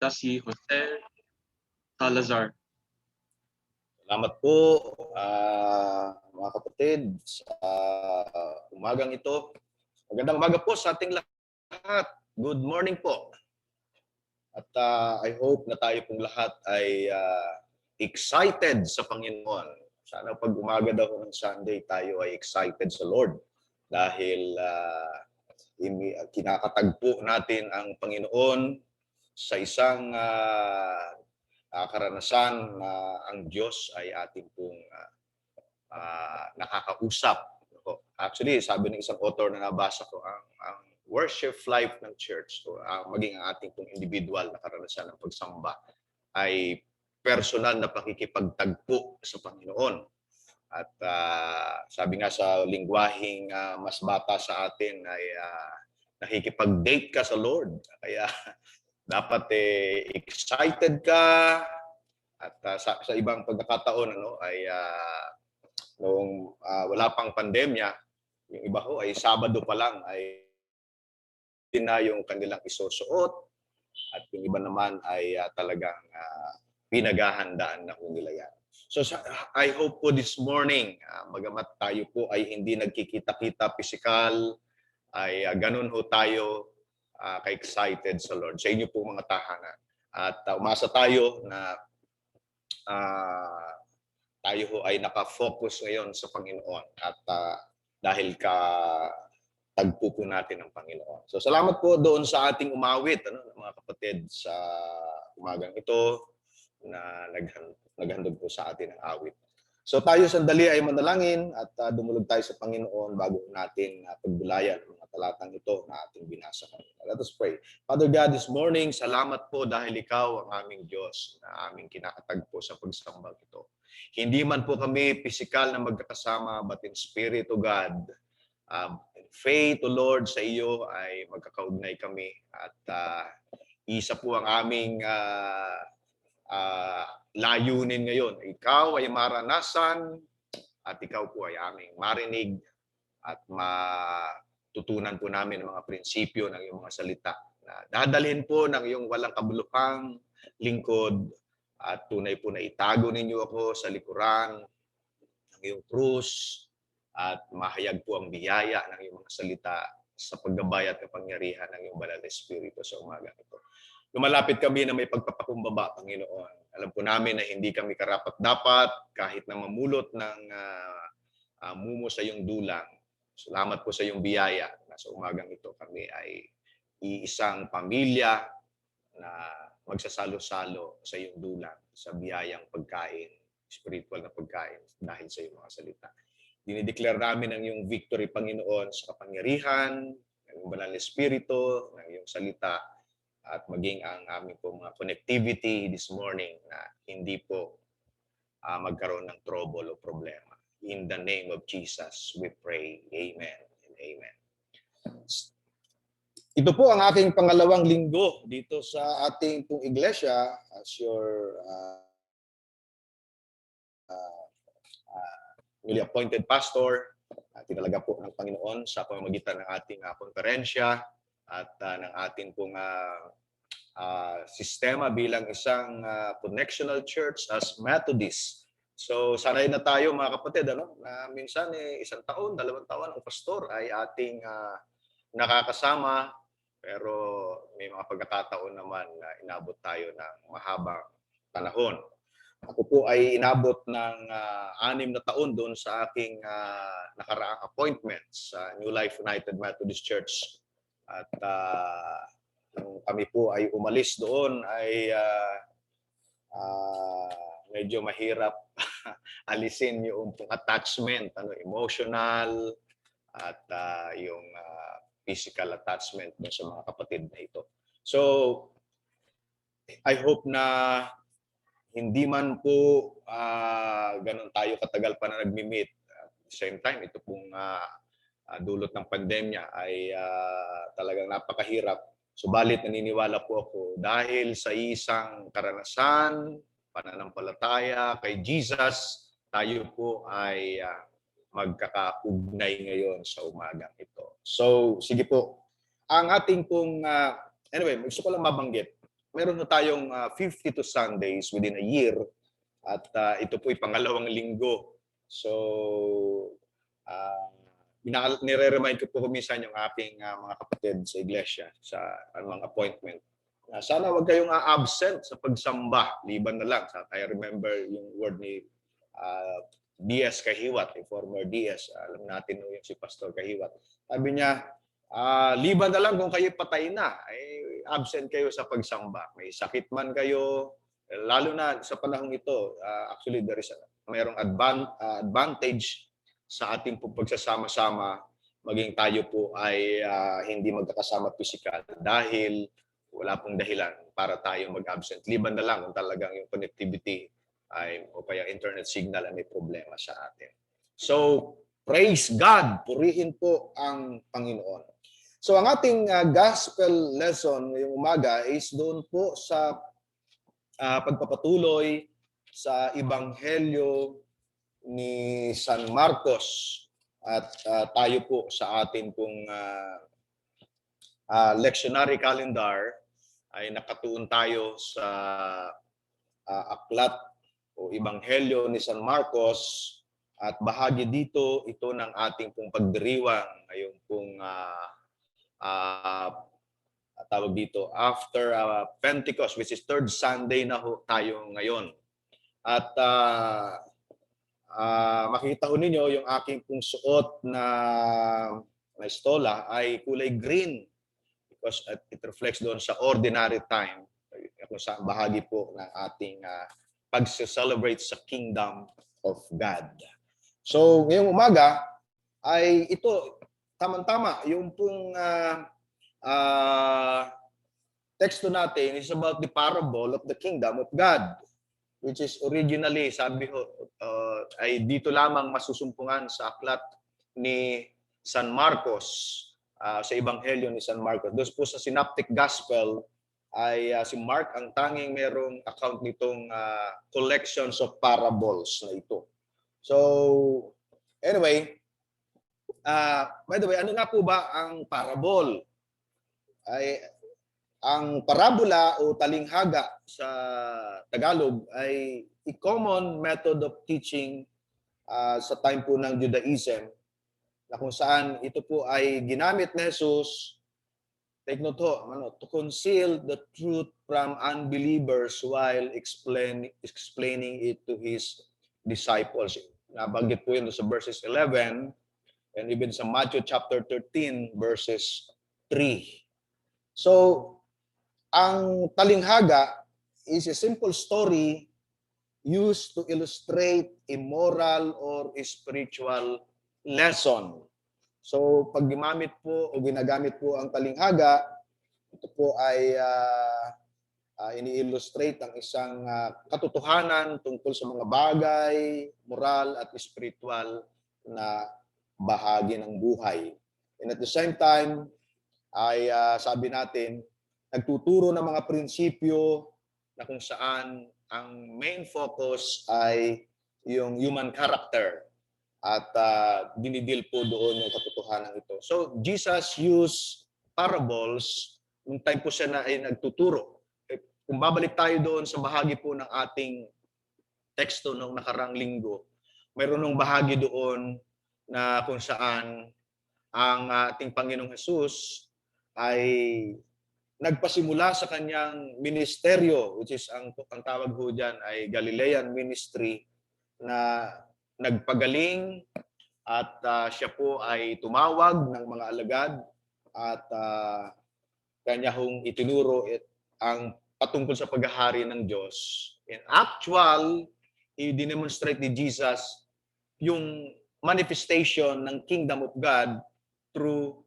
si Jose Salazar. Salamat po, mga kapatid, sa umagang ito. Magandang umaga po sa ating lahat. Good morning po. At I hope na tayo pong lahat ay excited sa Panginoon. Sana pag umaga daw ng Sunday, tayo ay excited sa Lord. Dahil kinakatagpo natin ang Panginoon sa isang karanasan na ang Diyos ay ating pong nakakausap. Actually, sabi ng isang author na nabasa ko, ang worship life ng church, maging ang ating pong individual na karanasan ng pagsamba, ay personal na pakikipagtagpo sa Panginoon. At sabi nga sa lingwaheng mas bata sa atin ay nakikipag-date ka sa Lord. Kaya dapat excited ka. At sa ibang pagkakataon ay noong wala pang pandemya, yung iba ho ay Sabado pa lang ay na yung kanilang isusuot, at yung iba naman ay talagang pinaghahandaan na nila yan. So I hope po this morning, bagamat tayo po ay hindi nagkikita-kita physical, ay ganun ho tayo ka-excited sa Lord, sa inyo po mga tahanan. At umasa tayo na tayo ho ay nakafocus ngayon sa Panginoon, at dahil tagpo po natin ang Panginoon. So salamat po doon sa ating umawit, mga kapatid, sa umagang ito na naghandog po sa atin ng awit. So tayo sandali ay manalangin at dumulog tayo sa Panginoon bago natin pagbulayan ang mga talatang ito na ating binasa kanina. Let us pray. Father God, this morning, salamat po dahil ikaw ang aming Diyos na aming kinakatagpo sa pagsambang ito. Hindi man po kami pisikal na magkakasama, but in spirit, O God, in faith, O Lord, sa iyo ay magkakaugnay kami, at isa po ang aming layunin ngayon. Ikaw ay maranasan, at ikaw po ay aming marinig at matutunan po namin ang mga prinsipyo ng iyong mga salita na dadalhin po ng iyong walang kabuluhang lingkod, at tunay po na itago ninyo ako sa likuran ng iyong krus, at mahayag po ang biyaya ng iyong mga salita sa paggabay at kapangyarihan ng iyong banal na Espiritu sa umaga ito. Lumalapit kami na may pagpapakumbaba, Panginoon. Alam po namin na hindi kami karapat-dapat kahit na mamulot ng mumo sa iyong dulang. Salamat po sa iyong biyaya na sa umagang ito kami ay iisang pamilya na magsasalo-salo sa iyong dulang, sa biyayang pagkain, spiritual na pagkain dahil sa iyong mga salita. Dinideclare namin ang iyong victory, Panginoon, sa kapangyarihan ng iyong banal na Espiritu, ng iyong salita, at maging ang aming po mga connectivity this morning na hindi po magkaroon ng trouble o problema. In the name of Jesus, we pray. Amen and amen. Ito po ang aking pangalawang linggo dito sa ating pong iglesia as your newly appointed pastor. Tinalaga po ng Panginoon sa pamamagitan ng ating konferensya at ng ating pong sistema bilang isang connectional church as Methodist. So sanay na tayo mga kapatid, na minsan isang taon, 2 taon ang pastor ay ating nakakasama, pero may mga pagkakataon naman na inabot tayo ng mahabang panahon. Ako po ay inabot ng 6 na taon doon sa aking nakaraang appointments sa New Life United Methodist Church. At nung kami po ay umalis doon ay medyo mahirap alisin yung attachment, emotional at yung physical attachment sa mga kapatid na ito. So, I hope na hindi man po ganun tayo katagal pa na nagmi-meet. At the same time, ito pong dulot ng pandemya ay talagang napakahirap. Subalit naniniwala po ako dahil sa isang karanasan, pananampalataya kay Jesus, tayo po ay magkakaugnay ngayon sa umagang ito. So, sige po. Ang ating pong, anyway, gusto ko lang mabanggit. meron na tayong 52 Sundays within a year at ito po'y pangalawang linggo. So, nire-remind ko po minsan yung aking mga kapatid sa iglesia sa mga appointment. Sana wag kayong absent sa pagsamba, liban na lang. I remember yung word ni DS Kahiwat, yung former DS. Alam natin yung si Pastor Kahiwat. Sabi niya, liban na lang kung kayo patay na, ay absent kayo sa pagsamba. May sakit man kayo, lalo na sa panahong ito, actually there is mayroong advantage sa ating pagsasama-sama, maging tayo po ay hindi magkakasama physical dahil wala pong dahilan para tayo mag-absent. Liban na lang kung talagang yung connectivity o kaya internet signal ay may problema sa atin. So, praise God! Purihin po ang Panginoon. So, ang ating gospel lesson ngayong umaga is doon po sa pagpapatuloy sa Ebanghelyo ni San Marcos at tayo po sa atin pong lectionary calendar ay nakatuon tayo sa aklat o Ebanghelyo ni San Marcos at bahagi dito ito ng ating pong pagdiriwang ngayong pong tawag dito after Pentecost, which is third Sunday na tayo ngayon. At makita ho ninyo yung aking pong suot na estola ay kulay green because it reflects doon sa ordinary time kung saan bahagi po ng ating pag-celebrate sa Kingdom of God. So ngayong umaga ay ito tama-tama yung pong teksto natin is about the parable of the Kingdom of God, which is originally, sabi ho, ay dito lamang masusumpungan sa aklat ni San Marcos, sa Ebanghelyo ni San Marcos. Doon po sa Synoptic Gospel, ay si Mark ang tanging merong account nitong collections of parables na ito. So, anyway, by the way, ano nga po ba ang parable? Ay ang parabola o talinghaga sa Tagalog ay a common method of teaching sa time po ng Judaism na kung saan ito po ay ginamit ni Jesus, take note ho, to conceal the truth from unbelievers while explaining it to his disciples. Nabanggit po yun sa verses 11 and even sa Matthew chapter 13 verses 3. So, ang talinghaga is a simple story used to illustrate a moral or a spiritual lesson. So, pag ginagamit po ang talinghaga, ito po ay ini-illustrate ang isang katotohanan tungkol sa mga bagay, moral at spiritual na bahagi ng buhay. And at the same time, ay sabi natin, nagtuturo ng mga prinsipyo na kung saan ang main focus ay yung human character at dinidil po doon yung katotohanan ito. So, Jesus used parables nung time po siya na ay nagtuturo. Kung babalik tayo doon sa bahagi po ng ating teksto noong nakarang linggo, mayroon nung bahagi doon na kung saan ang ating Panginoong Jesus ay nagpasimula sa kanyang ministeryo, which is ang tawag ho dyan ay Galilean ministry, na nagpagaling at siya po ay tumawag ng mga alagad at kanya hong itinuro ang patungkol sa paghahari ng Diyos. In actual, i-demonstrate ni Jesus yung manifestation ng Kingdom of God through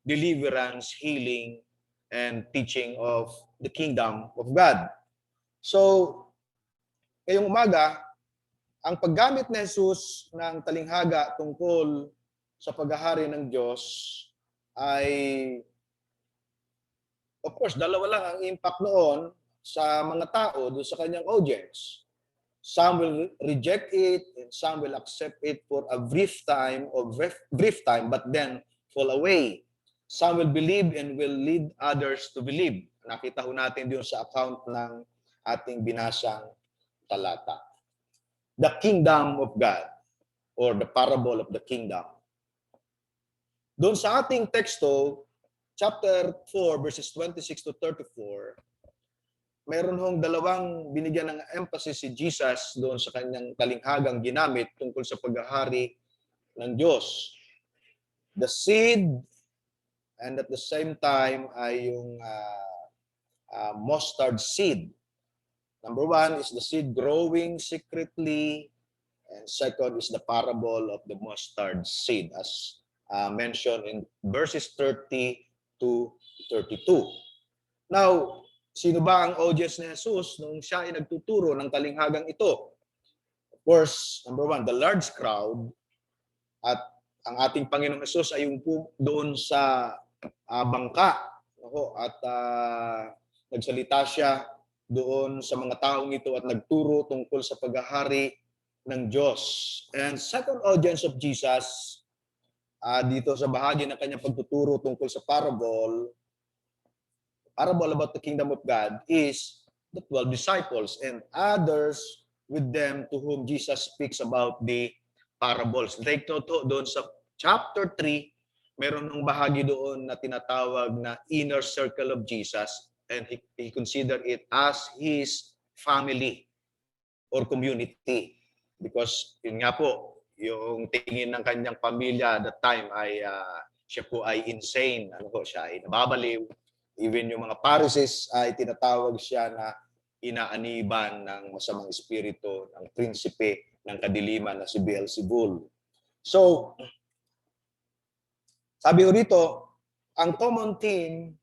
deliverance, healing, and teaching of the Kingdom of God. So, ngayong umaga, ang paggamit ni Jesus ng talinghaga tungkol sa paghahari ng Diyos ay, of course, dalawa lang ang impact noon sa mga tao doon sa kanyang audience. Some will reject it, and some will accept it for a brief time, but then fall away. Some will believe and will lead others to believe. nakita ho natin doon sa account ng ating binasang talata. The kingdom of God or the parable of the kingdom. Doon sa ating teksto, chapter 4, verses 26 to 34, mayroon hong dalawang binigyan ng emphasis si Jesus doon sa kanyang talinghagang ginamit tungkol sa paghahari ng Diyos. The seed and at the same time ay yung mustard seed. Number one is the seed growing secretly, and second is the parable of the mustard seed as mentioned in verses 30 to 32. Now, sino ba ang audience ni Jesus nung siya ay nagtuturo ng talinghagang ito? Of course, number one, the large crowd, at ang ating Panginoong Jesus ay yung doon sa bangka. At nagsalita siya doon sa mga taong ito at nagturo tungkol sa paghahari ng Diyos. And second audience of Jesus, dito sa bahagi ng kanyang pagtuturo tungkol sa parable about the kingdom of God is the 12 disciples and others with them to whom Jesus speaks about the parables. Take note doon sa chapter 3, meron ng bahagi doon na tinatawag na inner circle of Jesus, and he considered it as his family or community. Because yun nga po, yung tingin ng kanyang pamilya at that time ay siya po ay insane. Siya ay nababaliw. Even yung mga Pharisees ay tinatawag siya na inaaniban ng masamang espiritu ng prinsipe ng kadiliman na si Beelzebul. So, sabi ko rito, ang common theme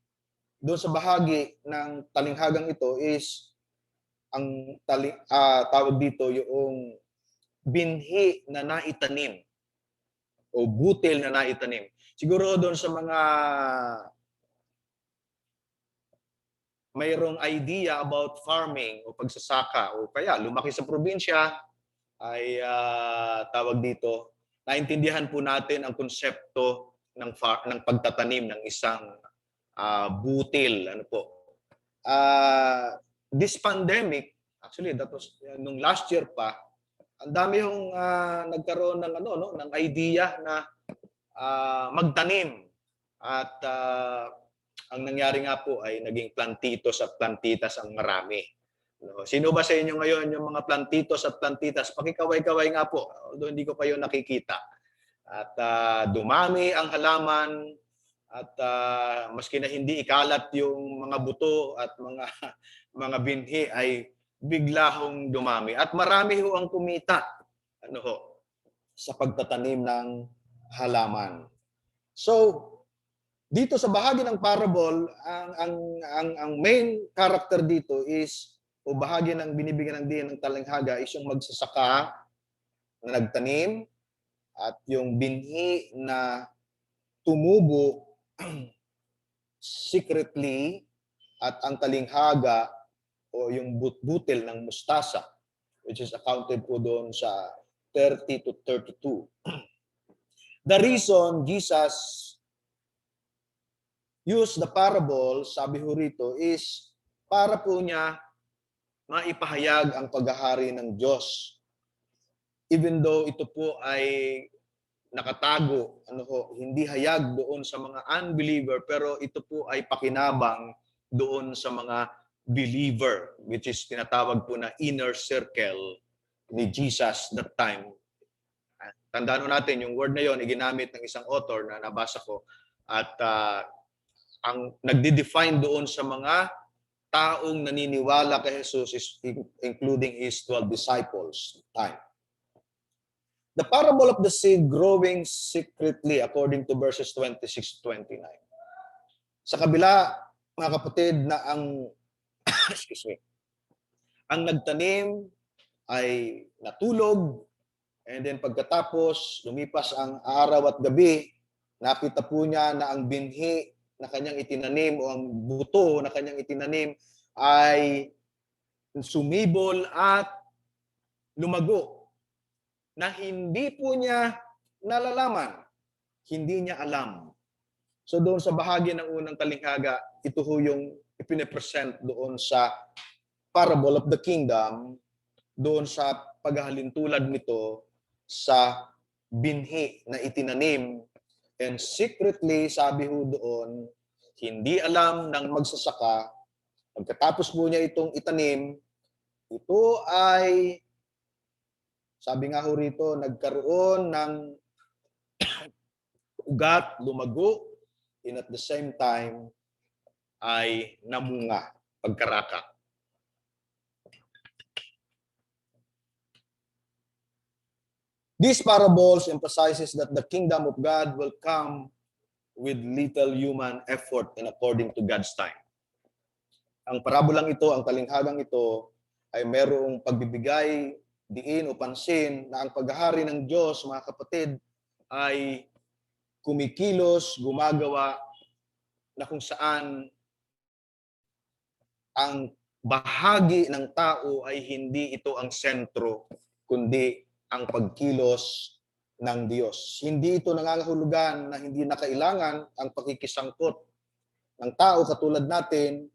doon sa bahagi ng talinghagang ito is ang tawag dito yung binhi na naitanim o butil na naitanim. Siguro doon sa mga mayroong idea about farming o pagsasaka o kaya lumaki sa probinsya ay tawag dito, naintindihan po natin ang konsepto ng pagtatanim ng isang butil. This pandemic, actually that was nung last year pa, ang dami yung nagkaroon ng ng idea na magtanim at ang nangyari nga po ay naging plantitos at plantitas ang marami. Sino ba sa inyo ngayon yung mga plantitos at plantitas? Pakikaway-kaway nga po, although hindi ko pa yun nakikita. At dumami ang halaman at maski na hindi ikalat yung mga buto at mga binhi ay bigla hong dumami. At marami ho ang kumita sa pagtatanim ng halaman. So, dito sa bahagi ng parable, ang main character dito is, o bahagi ng binibigyan ng diin ng talinghaga is yung magsasaka na nagtanim at yung binhi na tumubo secretly at ang talinghaga o yung butil ng mustasa, which is accounted po doon sa 30 to 32. The reason Jesus use the parable, sabi ho rito, is para po niya maipahayag ang paghahari ng Diyos. Even though ito po ay nakatago, hindi hayag doon sa mga unbeliever, pero ito po ay pakinabang doon sa mga believer, which is tinatawag po na inner circle ni Jesus that time. Tandaan natin, yung word na yon iginamit ng isang author na nabasa ko, at ang nagde-define doon sa mga taong naniniwala kay Jesus is including his 12 disciples. Time. The parable of the seed growing secretly according to verses 26 to 29. Sa kabila, mga kapatid, na ang excuse me, ang nagtanim ay natulog, and then pagkatapos lumipas ang araw at gabi, nakita po niya na ang binhi na kanyang itinanim o ang buto na kanyang itinanim ay sumibol at lumago na hindi po niya nalalaman, hindi niya alam. So doon sa bahagi ng unang talinghaga, ito ho yung ipine-present doon sa parable of the kingdom, doon sa paghahalintulad nito sa binhi na itinanim. And secretly, sabi ho doon, hindi alam ng magsasaka, pagkatapos po niya itong itanim, ito ay, sabi nga ho rito, nagkaroon ng ugat, lumago, and at the same time, ay namunga, pagkaraka. These parables emphasizes that the kingdom of God will come with little human effort and according to God's time. Ang parabolang ito, ang talinghagang ito, ay merong pagbibigay, diin o pansin na ang paghahari ng Diyos, mga kapatid, ay kumikilos, gumagawa, na kung saan ang bahagi ng tao ay hindi ito ang sentro, kundi ang pagkilos ng Diyos. Hindi ito nangangahulugan na hindi na kailangan ang pakikisangkot ng tao katulad natin,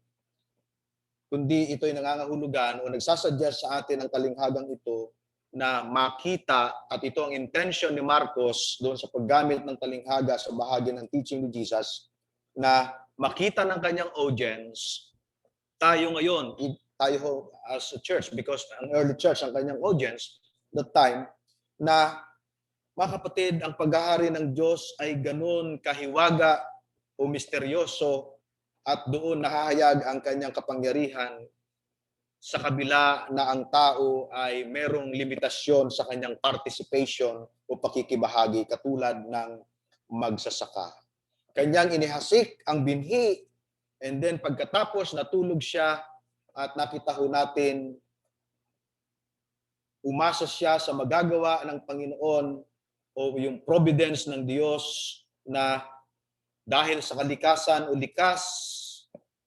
kundi ito ay nangangahulugan o nagsasuggest sa atin ang talinghagang ito na makita, at ito ang intention ni Marcos doon sa paggamit ng talinghaga sa bahagi ng teaching ni Jesus, na makita ng kanyang audience, tayo ngayon, tayo as a church, because ang early church, ang kanyang audience, that time, na mga kapatid, ang paghahari ng Diyos ay ganun kahiwaga o misteryoso at doon nahahayag ang kanyang kapangyarihan sa kabila na ang tao ay merong limitasyon sa kanyang participation o pakikibahagi katulad ng magsasaka. Kanyang inihasik ang binhi, and then pagkatapos natulog siya at nakita ho natin umasa siya sa magagawa ng Panginoon o yung providence ng Diyos na dahil sa kalikasan o likas,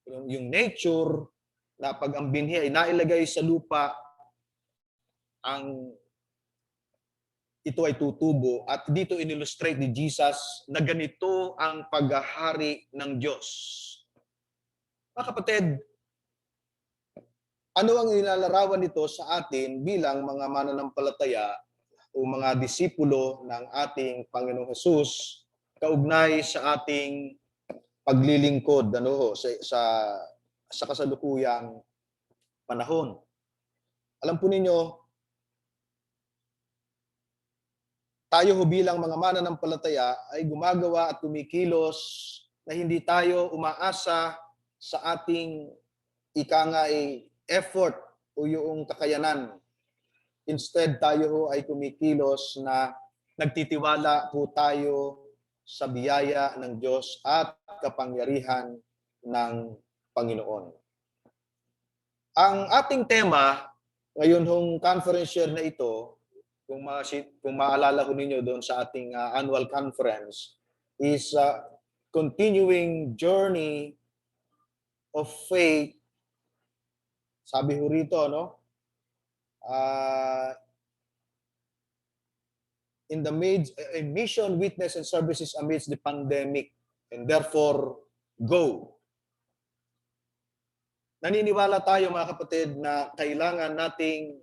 yung nature, na pag ang binhi ay nailagay sa lupa, ito ay tutubo. At dito in-illustrate ni Jesus na ganito ang paghahari ng Diyos. Mga kapatid, ano ang nilalarawan nito sa atin bilang mga mananampalataya o mga disipulo ng ating Panginoong Hesus kaugnay sa ating paglilingkod sa kasalukuyang panahon? Alam po ninyo, tayo bilang mga mananampalataya ay gumagawa at kumikilos na hindi tayo umaasa sa ating effort o yung kakayanan. Instead, tayo ay kumikilos na nagtitiwala po tayo sa biyaya ng Diyos at kapangyarihan ng Panginoon. Ang ating tema ngayon hong conference year na ito, kung maalala ko ninyo doon sa ating annual conference, is continuing journey of faith. Sabi ho rito, no? In the mission, witness, and services amidst the pandemic, and therefore, go. Naniniwala tayo, mga kapatid, na kailangan nating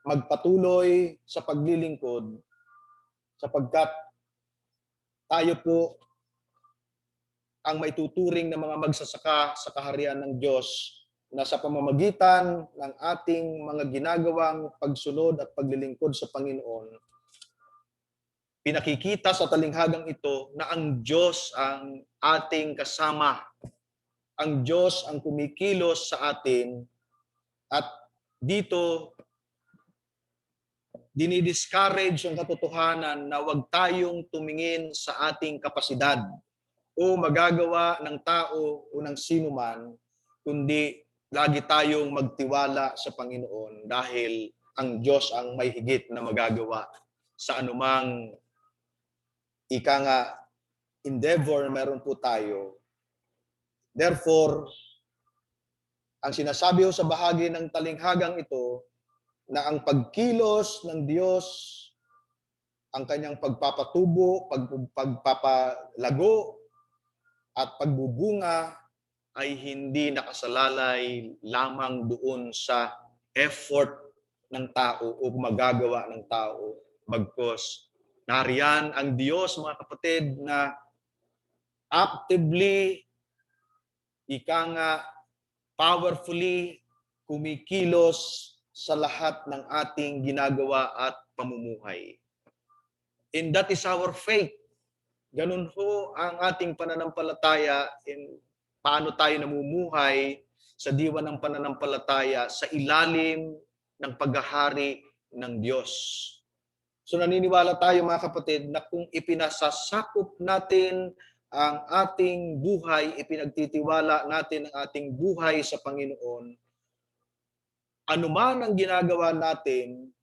magpatuloy sa paglilingkod sapagkat tayo po ang maituturing ng mga magsasaka sa kaharian ng Diyos na sa pamamagitan ng ating mga ginagawang pagsunod at paglilingkod sa Panginoon, pinakikita sa talinghagang ito na ang Diyos ang ating kasama. Ang Diyos ang kumikilos sa atin, at dito dinidiscourage ang katotohanan na huwag tayong tumingin sa ating kapasidad o magagawa ng tao o ng sinuman, kundi lagi tayong magtiwala sa Panginoon dahil ang Diyos ang may higit na magagawa sa anumang endeavor meron po tayo. Therefore, ang sinasabi ko sa bahagi ng talinghagang ito, na ang pagkilos ng Diyos, ang kanyang pagpapatubo, pagpapalago, at pagbubunga ay hindi nakasalalay lamang doon sa effort ng tao o magagawa ng tao. Bagkus, nariyan ang Diyos, mga kapatid, na actively, ika nga, powerfully kumikilos sa lahat ng ating ginagawa at pamumuhay. And that is our faith. Ganun ho ang ating pananampalataya in paano tayo namumuhay sa diwa ng pananampalataya sa ilalim ng paghahari ng Diyos. So naniniwala tayo, mga kapatid, na kung ipinasasakop natin ang ating buhay, ipinagtitiwala natin ang ating buhay sa Panginoon, anuman ang ginagawa natin,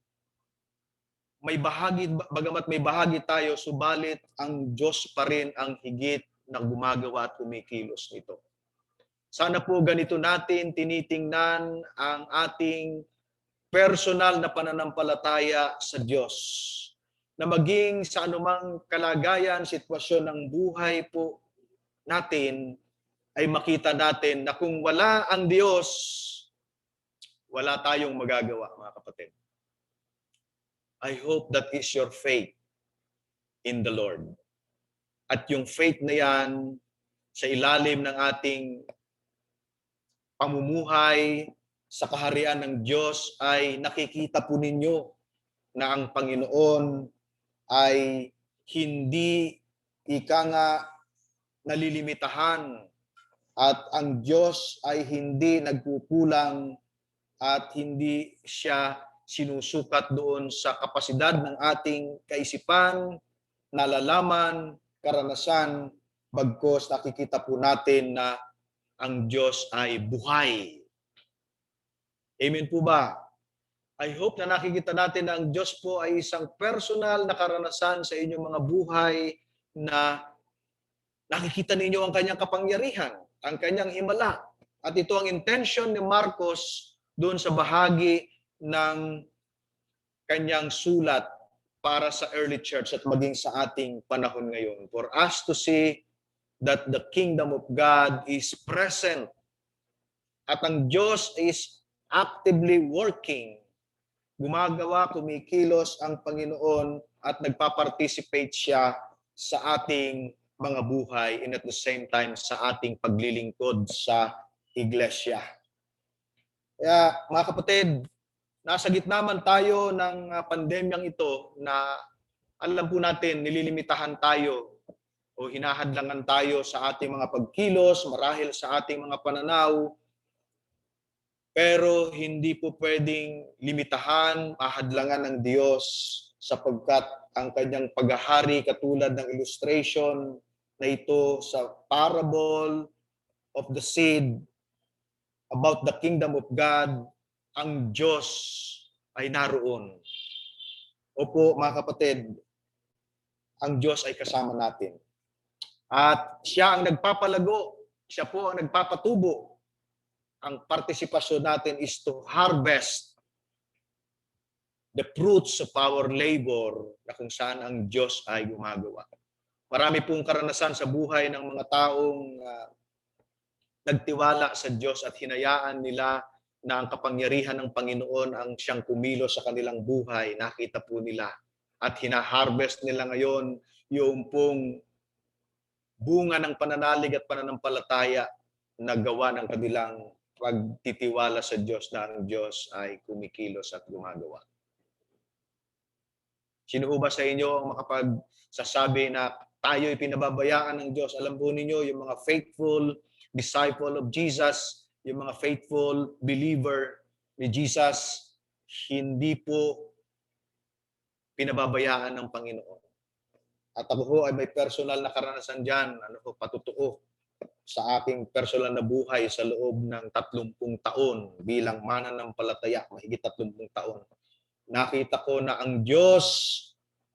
may bahagi, bagamat may bahagi tayo, subalit ang Diyos pa rin ang higit na gumagawa at kumikilos nito. Sana po ganito natin tinitingnan ang ating personal na pananampalataya sa Diyos. Na maging sa anumang kalagayan, sitwasyon ng buhay po natin, ay makita natin na kung wala ang Diyos, wala tayong magagawa, mga kapatid. I hope that is your faith in the Lord. At yung faith na yan, sa ilalim ng ating pamumuhay sa kaharian ng Diyos, ay nakikita po ninyo na ang Panginoon ay hindi ika nga nalilimitahan at ang Diyos ay hindi nagkukulang at hindi siya sinusukat doon sa kapasidad ng ating kaisipan, nalalaman, karanasan, bagkus nakikita po natin na ang Diyos ay buhay. Amen po ba? I hope na nakikita natin na ang Diyos po ay isang personal na karanasan sa inyong mga buhay na nakikita ninyo ang kanyang kapangyarihan, ang kanyang himala. At ito ang intention ni Marcos doon sa bahagi ng kanyang sulat para sa early church at maging sa ating panahon ngayon. For us to see that the kingdom of God is present at ang Diyos is actively working. Gumagawa, kumikilos ang Panginoon at nagpa-participate siya sa ating mga buhay and at the same time sa ating paglilingkod sa iglesia. Kaya mga kapatid, nasa gitna man tayo ng pandemyang ito na alam po natin nililimitahan tayo o hinahadlangan tayo sa ating mga pagkilos marahil sa ating mga pananaw. Pero hindi po pwedeng limitahan, mahadlangan ng Diyos sapagkat ang kanyang paghahari katulad ng illustration na ito sa parable of the seed about the kingdom of God, ang Diyos ay naroon. Opo mga kapatid, ang Diyos ay kasama natin. At siya ang nagpapalago, siya po ang nagpapatubo. Ang partisipasyon natin is to harvest the fruits of our labor na kung saan ang Diyos ay gumagawa. Marami pong karanasan sa buhay ng mga taong nagtiwala sa Diyos at hinayaan nila na ang kapangyarihan ng Panginoon ang siyang kumilos sa kanilang buhay. Nakita po nila at hina-harvest nila ngayon yung pong bunga ng pananalig at pananampalataya na gawa ng kanilang pagtitiwala sa Diyos na ang Diyos ay kumikilos at gumagawa. Sino ba sa inyo ang makapagsasabi na tayo ay pinababayaan ng Diyos? Alam po ninyo, yung mga faithful disciple of Jesus, yung mga faithful believer ni Jesus, hindi po pinababayaan ng Panginoon. At ako po ay may personal na karanasan dyan, patutuo sa aking personal na buhay sa loob ng 30 taon bilang mananampalataya, mahigit 30 taon. Nakita ko na ang Diyos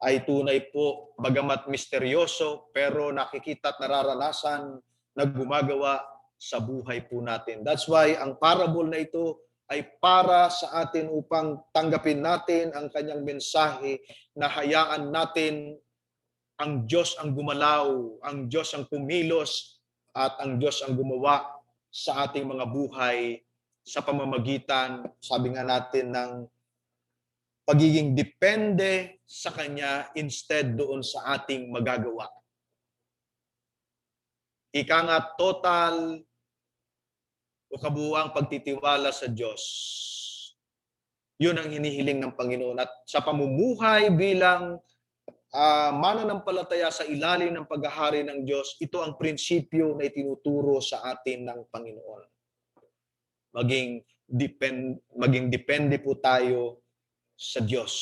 ay tunay po, bagamat misteryoso, pero nakikita at nararanasan na gumagawa sa buhay po natin. That's why ang parable na ito ay para sa atin upang tanggapin natin ang kanyang mensahe na hayaan natin ang Diyos ang gumalaw, ang Diyos ang kumilos, at ang Diyos ang gumawa sa ating mga buhay sa pamamagitan, sabi nga natin, ng pagiging depende sa Kanya instead doon sa ating magagawa. Ika nga, total o kabuuang pagtitiwala sa Diyos. Yun ang hinihiling ng Panginoon. At sa pamumuhay bilang mananampalataya sa ilalim ng paghahari ng Diyos, ito ang prinsipyo na itinuturo sa atin ng Panginoon. Maging depende po tayo sa Diyos.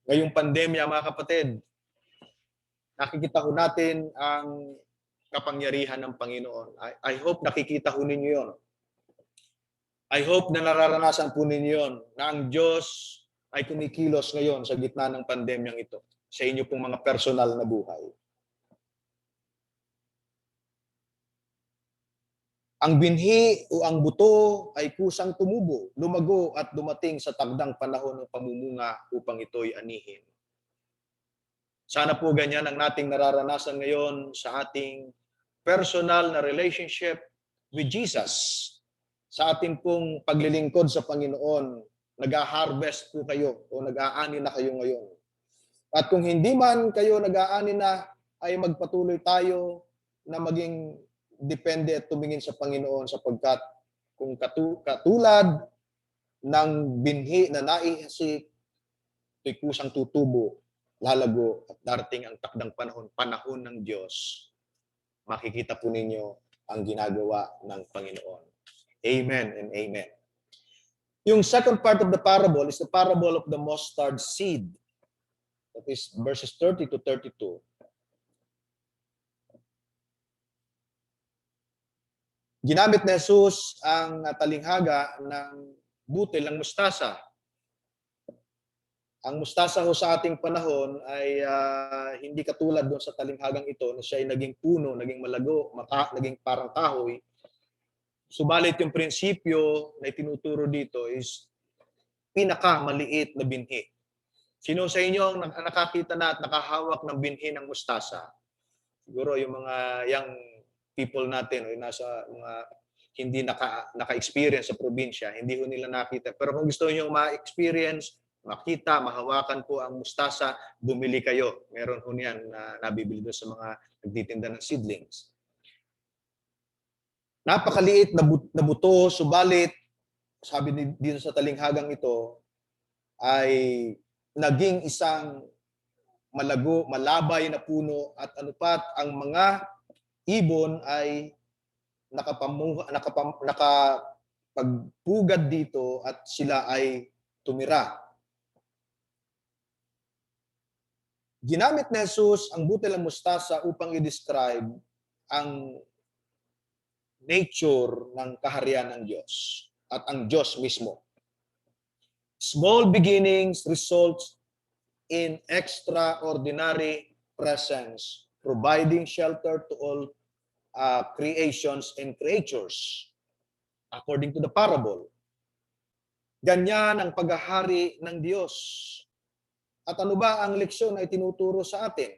Ngayong pandemya, mga kapatid, nakikita ho natin ang kapangyarihan ng Panginoon. I hope nakikita ho ninyo yun. I hope na nararanasan po ninyo yun na ang Diyos ay kumikilos ngayon sa gitna ng pandemyang ito sa inyo pong mga personal na buhay. Ang binhi o ang buto ay kusang tumubo, lumago at dumating sa takdang panahon ng pamumunga upang ito'y anihin. Sana po ganyan ang nating nararanasan ngayon sa ating personal na relationship with Jesus. Sa ating pong paglilingkod sa Panginoon, nag-harvest po kayo o nag-aani na kayo ngayon. At kung hindi man kayo nag-aani na, ay magpatuloy tayo na maging depende at tumingin sa Panginoon sapagkat kung katulad ng binhi na naihasik, ito'y kusang tutubo, lalago at darating ang takdang panahon ng Diyos. Makikita po ninyo ang ginagawa ng Panginoon. Amen and amen. Yung second part of the parable is the parable of the mustard seed. That is verses 30 to 32. Ginamit ni Jesus ang talinghaga ng butil ng mustasa. Ang mustasa ho sa ating panahon ay hindi katulad doon sa talinghagang ito na siya ay naging puno, naging malago, naging parang kahoy. Subalit yung prinsipyo na itinuturo dito is pinakamaliit na binhi. Sino sa inyo ang nakakita na at nakahawak ng binhi ng mustasa? Siguro yung mga young people natin o nasa mga hindi naka-experience sa probinsya, hindi ho nila nakita. Pero kung gusto niyo ma-experience, makita, mahawakan po ang mustasa, bumili kayo. Meron ho niyan na nabibili doon sa mga nagtitinda ng seedlings. Napakaliit na buto, subalit, sabi dito sa talinghagang ito, ay naging isang malago, malabay na puno at anupat ang mga ibon ay nakapagpugad dito at sila ay tumira. Ginamit ni Jesus ang butil ng mustasa upang i-describe ang nature ng kaharian ng Diyos at ang Diyos mismo. Small beginnings results in extraordinary presence, providing shelter to all creations and creatures, according to the parable. Ganyan ang paghahari ng Diyos. At ano ba ang leksyon na itinuturo sa atin?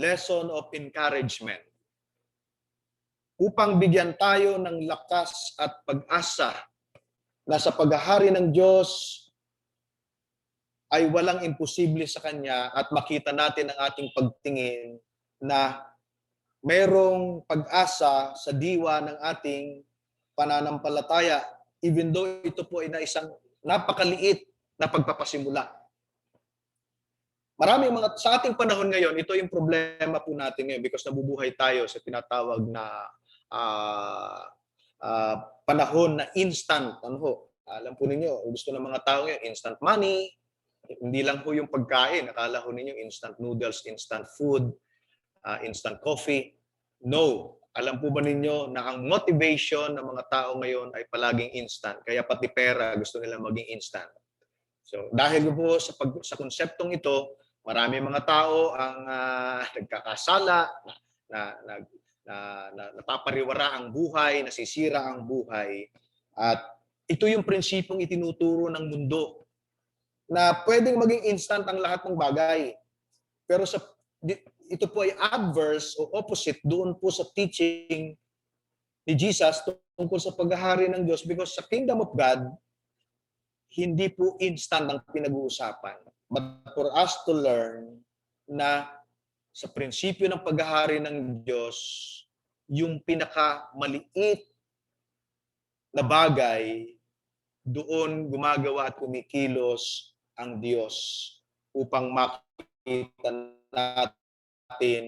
Lesson of encouragement. Upang bigyan tayo ng lakas at pag-asa na sa paghahari ng Diyos ay walang imposible sa Kanya at makita natin ang ating pagtingin na mayroong pag-asa sa diwa ng ating pananampalataya even though ito po ay na isang napakaliit na pagpapasimula. Maraming sa ating panahon ngayon, ito yung problema po natin ngayon because nabubuhay tayo sa tinatawag na panahon na instant. Alam po ninyo, gusto ng mga tao ngayon, instant money. Hindi lang po yung pagkain. Akala ko ninyo instant noodles, instant food, instant coffee. No. Alam po ba ninyo na ang motivation ng mga tao ngayon ay palaging instant. Kaya pati pera gusto nila maging instant. So dahil po sa konseptong ito, marami mga tao ang nagkakasala, napapariwara ang buhay, nasisira ang buhay. At ito yung prinsipong itinuturo ng mundo na pwedeng maging instant ang lahat ng bagay. Pero ito po ay adverse o opposite doon po sa teaching ni Jesus tungkol sa paghahari ng Diyos, because sa kingdom of God, hindi po instant ang pinag-uusapan. But for us to learn na sa prinsipyo ng paghahari ng Diyos, yung pinakamaliit na bagay, doon gumagawa at kumikilos ang Diyos upang makita natin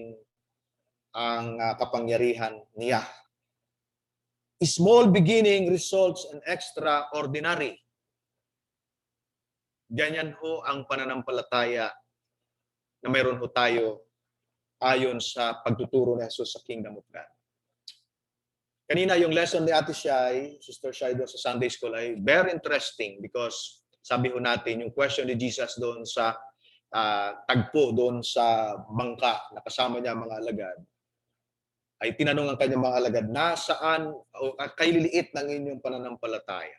ang kapangyarihan niya. Small beginning results in extraordinary. Ganyan ho ang pananampalataya na mayroon ho tayo ayon sa pagtuturo ni Jesus sa Kingdom of God. Kanina yung lesson ni Ate Shai, Sister Shai doon sa Sunday School ay very interesting because sabi ho natin yung question ni Jesus doon sa tagpo doon sa bangka na kasama niya mga alagad, ay tinanong ang kanyang mga alagad, nasaan o kaililiit ng inyong pananampalataya?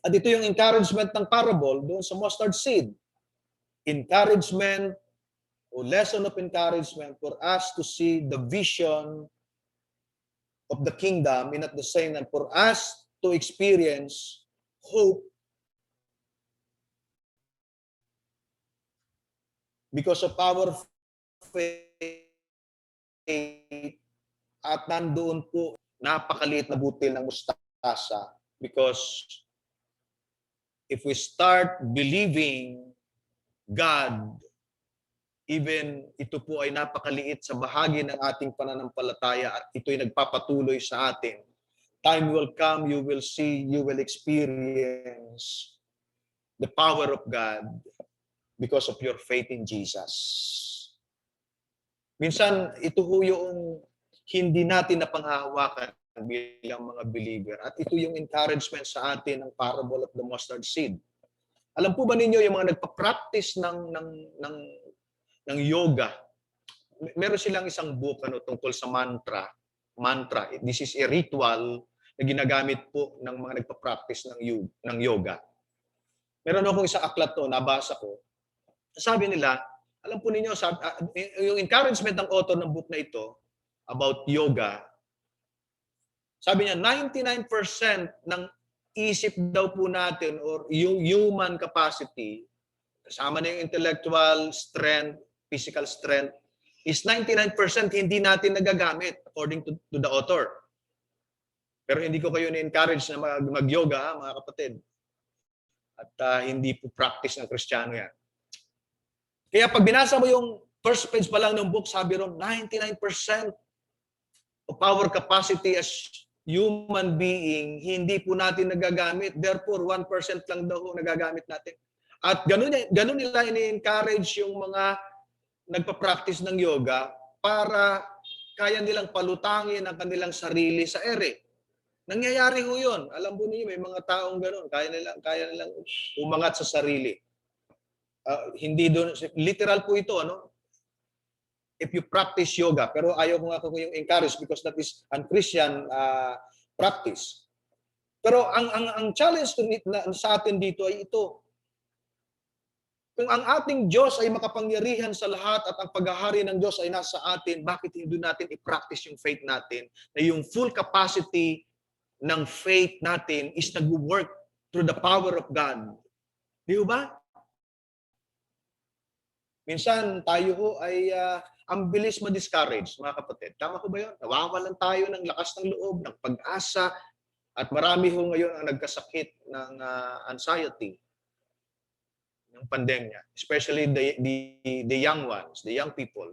At ito yung encouragement ng parable doon sa mustard seed. Encouragement o lesson of encouragement for us to see the vision of the kingdom, and at the same time for us to experience hope because of our faith. At nandoon po napakaliit na butil ng mustasa, because if we start believing God, even ito po ay napakaliit sa bahagi ng ating pananampalataya at ito'y nagpapatuloy sa atin. Time will come, you will see, you will experience the power of God because of your faith in Jesus. Minsan, ito ho yung hindi natin napanghahawakan bilang mga believer. At ito yung encouragement sa atin ng parable of the mustard seed. Alam po ba ninyo yung mga nagpa-practice ng yoga? Meron silang isang book tungkol sa mantra. This is a ritual na ginagamit po ng mga nagpa-practice ng yoga. Meron akong isang aklat to, nabasa ko. Sabi nila, alam po ninyo, yung encouragement ng author ng book na ito about yoga, sabi niya, 99% ng isip daw po natin or yung human capacity, kasama na yung intellectual strength, physical strength, is 99% hindi natin nagagamit according to the author. Pero hindi ko kayo ni-encourage na mag-yoga, mga kapatid. At hindi po practice ng Kristiyano yan. Kaya pag binasa mo yung first page pa lang ng book, sabi ron, 99% of our capacity as human being, hindi po natin nagagamit. Therefore, 1% lang daw nagagamit natin. At ganun nila ini-encourage yung mga nagpa-practice ng yoga para kaya nilang palutangin ang kanilang sarili sa ere. Nangyayari ho yun. Alam po niyo, may mga taong ganun. Kaya nilang umangat sa sarili. Hindi doon, literal po ito, ano? If you practice yoga, pero ayaw ko nga ko yung encourage because that is un-Christian practice. Pero ang challenge sa atin dito ay ito. Kung ang ating Diyos ay makapangyarihan sa lahat at ang paghahari ng Diyos ay nasa atin, bakit hindi natin i-practice yung faith natin na yung full capacity ng faith natin is nag-work through the power of God? Di ba? Minsan tayo ho ay ang bilis ma-discourage, mga kapatid. Tama ko ba yun? Nawawalan tayo ng lakas ng loob, ng pag-asa, at marami ho ngayon ang nagkasakit ng anxiety, ng pandemya. Especially the young ones, the young people,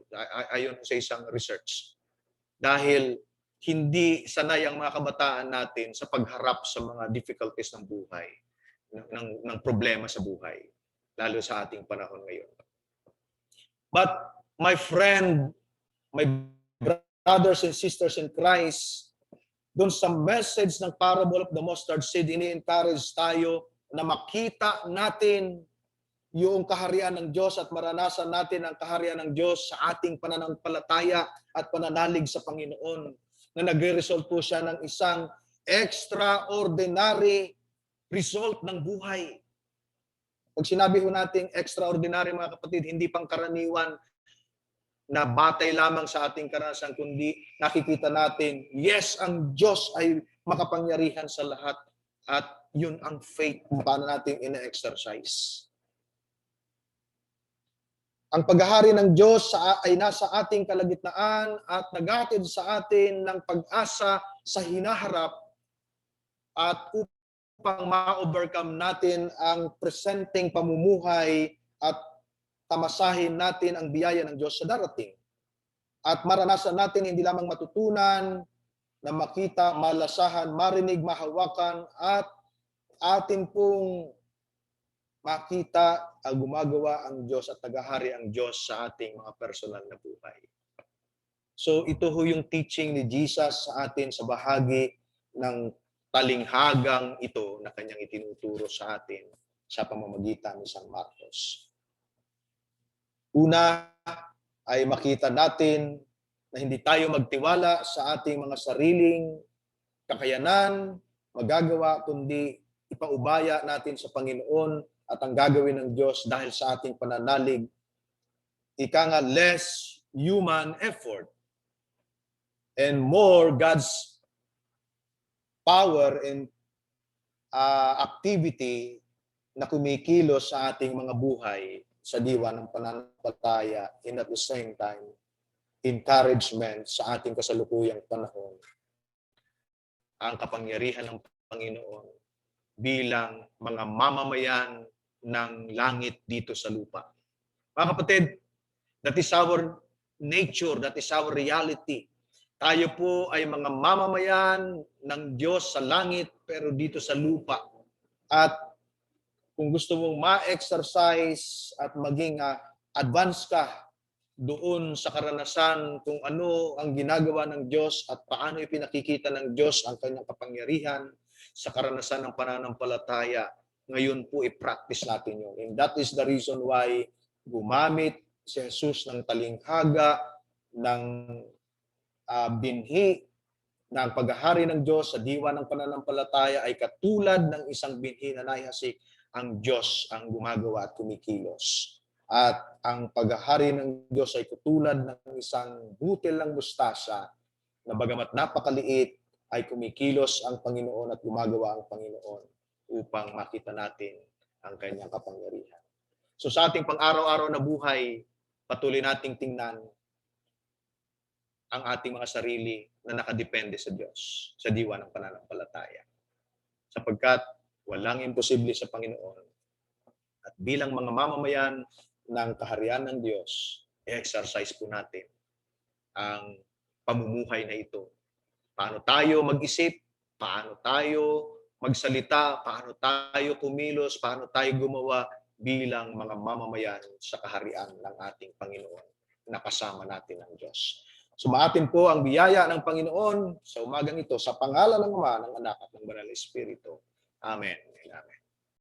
ayon sa isang research. Dahil hindi sanay ang mga kabataan natin sa pagharap sa mga difficulties ng buhay, ng problema sa buhay, lalo sa ating panahon ngayon. But my friend, my brothers and sisters in Christ, doon sa message ng parable of the mustard seed, ini-encourage tayo na makita natin yung kaharian ng Diyos at maranasan natin ang kaharian ng Diyos sa ating pananampalataya at pananalig sa Panginoon, na nagre-result po siya ng isang extraordinary result ng buhay. Pag sinabi ho natin extraordinary, mga kapatid, hindi pangkaraniwan na batay lamang sa ating karanasan, kundi nakikita natin, yes, ang Diyos ay makapangyarihan sa lahat at yun ang faith kung paano natin ina-exercise. Ang paghahari ng Diyos ay nasa ating kalagitnaan at naghatid sa atin ng pag-asa sa hinaharap at upang ma-overcome natin ang presenteng pamumuhay at tamasahin natin ang biyaya ng Diyos sa darating. At maranasan natin hindi lamang matutunan, na makita, malasahan, marinig, mahawakan, at atin pong makita gumagawa ang Diyos at tagahari ang Diyos sa ating mga personal na buhay. So ito ho yung teaching ni Jesus sa atin sa bahagi ng talinghagang ito na kanyang itinuturo sa atin sa pamamagitan ni San Marcos. Una ay makita natin na hindi tayo magtiwala sa ating mga sariling kakayanan, magagawa, kundi ipaubaya natin sa Panginoon at ang gagawin ng Diyos dahil sa ating pananalig. Ika nga, less human effort and more God's power and activity na kumikilos sa ating mga buhay sa diwa ng pananampalataya, and at the same time, encouragement sa ating kasalukuyang panahon. Ang kapangyarihan ng Panginoon bilang mga mamamayan ng langit dito sa lupa. Mga kapatid, that is our nature, that is our reality. Tayo po ay mga mamamayan ng Diyos sa langit pero dito sa lupa. At kung gusto mong ma-exercise at maging advance ka doon sa karanasan kung ano ang ginagawa ng Diyos at paano ipinakikita ng Diyos ang kanyang kapangyarihan sa karanasan ng pananampalataya, ngayon po i-practice natin yun. And that is the reason why gumamit si Jesus ng talinghaga, ng binhi, na ang paghahari ng Diyos sa diwa ng pananampalataya ay katulad ng isang binhi na naihasik, ang Diyos ang gumagawa at kumikilos. At ang paghahari ng Diyos ay katulad ng isang butil ng mustasa na bagamat napakaliit ay kumikilos ang Panginoon at gumagawa ang Panginoon upang makita natin ang kanyang kapangyarihan. So sa ating pang-araw-araw na buhay, patuloy nating tingnan ang ating mga sarili na nakadepende sa Diyos, sa diwa ng pananampalataya. Sapagkat walang imposible sa Panginoon. At bilang mga mamamayan ng kaharian ng Diyos, i-exercise po natin ang pamumuhay na ito. Paano tayo mag-isip, paano tayo magsalita, paano tayo kumilos, paano tayo gumawa bilang mga mamamayan sa kaharian ng ating Panginoon na kasama natin ang Diyos. Sumaatin po ang biyaya ng Panginoon sa umagang ito sa pangalan ng Ama, ng Anak at ng Banal na Espiritu. Amen. Amen.